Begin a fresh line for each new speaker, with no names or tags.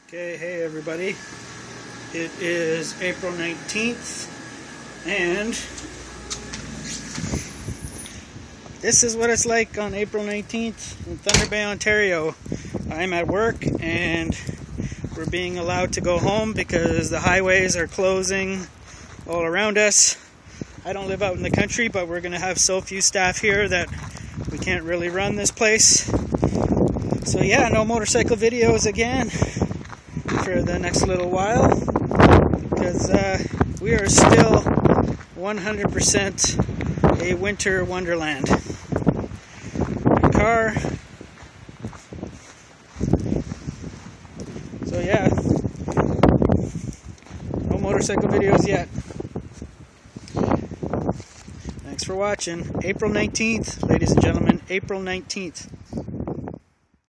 Okay, hey everybody. It is April 19th, and this is what it's like on April 19th in Thunder Bay, Ontario. I'm at work, and we're being allowed to go home because the highways are closing all around us. I don't live out in the country, but we're going to have so few staff here that we can't really run this place. So yeah, no motorcycle videos again for the next little while, because we are still 100% a winter wonderland. My car. So yeah, no motorcycle videos yet. Thanks for watching. April 19th, ladies and gentlemen, April 19th.